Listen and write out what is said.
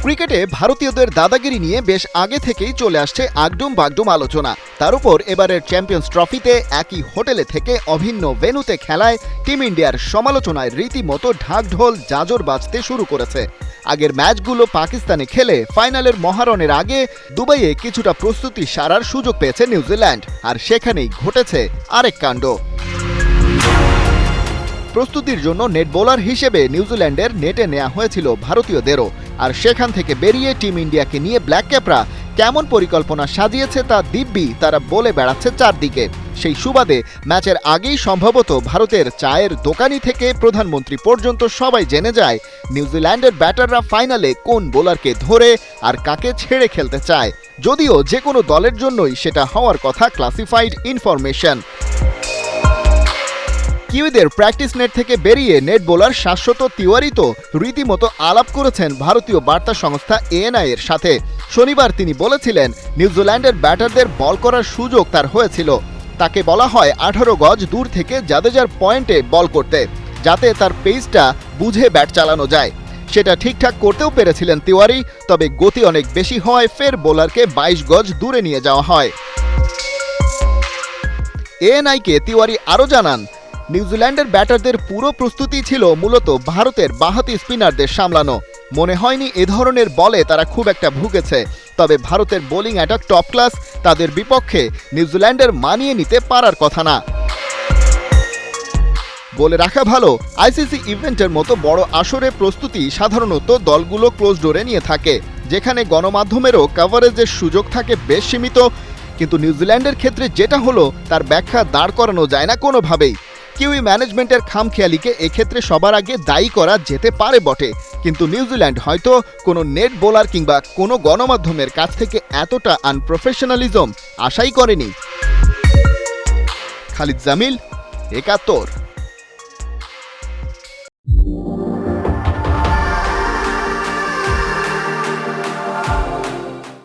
ক্রিকেটে ভারতীয়দের দাদাগিরি নিয়ে বেশ আগে থেকেই চলে আসছে আগডুম বাগডুম আলোচনা। তার উপর এবারের চ্যাম্পিয়ন্স ট্রফিতে একই হোটেলে থেকে অভিন্ন ভেন্যুতে খেলায় টিম ইন্ডিয়ার সমালোচনায় রীতিমতো ঢাকঢোল জাজর বাজতে শুরু করেছে। আগের ম্যাচগুলো পাকিস্তানে খেলে ফাইনালের মহারণের আগে দুবাইয়ে কিছুটা প্রস্তুতি সারার সুযোগ পেয়েছে নিউজিল্যান্ড, আর সেখানেই ঘটেছে আরেক কাণ্ড। প্রস্তুতির জন্য নেট বোলার হিসেবে নিউজিল্যান্ডের নেটে নেওয়া হয়েছিল ভারতীয়দেরও, আর সেখান থেকে বেরিয়ে টিম ইন্ডিয়াকে নিয়ে ব্ল্যাক ক্যাপরা কেমন পরিকল্পনা সাজিয়েছে তা দিব্যি তারা বলে বেড়াচ্ছে চারদিকে। সেই সুবাদে ম্যাচের আগেই সম্ভবত ভারতের চায়ের দোকানি থেকে প্রধানমন্ত্রী পর্যন্ত সবাই জেনে যায় নিউজিল্যান্ডের ব্যাটাররা ফাইনালে কোন বোলারকে ধরে আর কাকে ছেড়ে খেলতে চায়, যদিও যে কোনো দলের জন্যই সেটা হওয়ার কথা ক্লাসিফাইড ইনফরমেশন। কিউইদের প্র্যাকটিস নেট থেকে বেরিয়ে নেট বোলার শাশ্বত তিওয়ারি তো রীতিমতো আলাপ করেছেন ভারতীয় বার্তা সংস্থা ANI এর সাথে। শনিবার তিনি বলেছিলেন নিউজিল্যান্ডের ব্যাটারদের বল করার সুযোগ তার হয়েছিল। তাকে বলা হয় 18 গজ দূর থেকে জাদেজার পয়েন্টে বল করতে, যাতে তার পেসটা বুঝে ব্যাট চালানো যায়। সেটা ঠিকঠাক করতেও পেরেছিলেন তিওয়ারি, তবে গতি অনেক বেশি হওয়ায় ফের বোলারকে 22 গজ দূরে নিয়ে যাওয়া হয়। ANI-কে তিওয়ারি আরও জানান, নিউজিল্যান্ডের ব্যাটারদের পুরো প্রস্তুতি ছিল মূলত ভারতের বাঁহাতি স্পিনারদের সামলানো। মনে হয়নি এ ধরনের বলে তারা খুব একটা ভুগেছে, তবে ভারতের বোলিং অ্যাটাক টপ ক্লাস, তাদের বিপক্ষে নিউজিল্যান্ডের মানিয়ে নিতে পারার কথা না। বলে রাখা ভালো, ICC ইভেন্টের মতো বড় আসরে প্রস্তুতি সাধারণত দলগুলো ক্লোজ ডোরে নিয়ে থাকে, যেখানে গণমাধ্যমেরও কভারেজের সুযোগ থাকে বেশ সীমিত। কিন্তু নিউজিল্যান্ডের ক্ষেত্রে যেটা হলো তার ব্যাখ্যা দাঁড় করানো যায় না কোনোভাবেই। কিউই ম্যানেজমেন্টের খামখেয়ালিকে এক্ষেত্রে সবার আগে দায়ী করা যেতে পারে বটে, কিন্তু নিউজিল্যান্ড হয়তো কোনো নেট বোলার কিংবা কোনো গণমাধ্যমের কাছ থেকে এতটা আনপ্রফেশনালিজম আশাই করেনি। খালিদ জামিল, ৭১।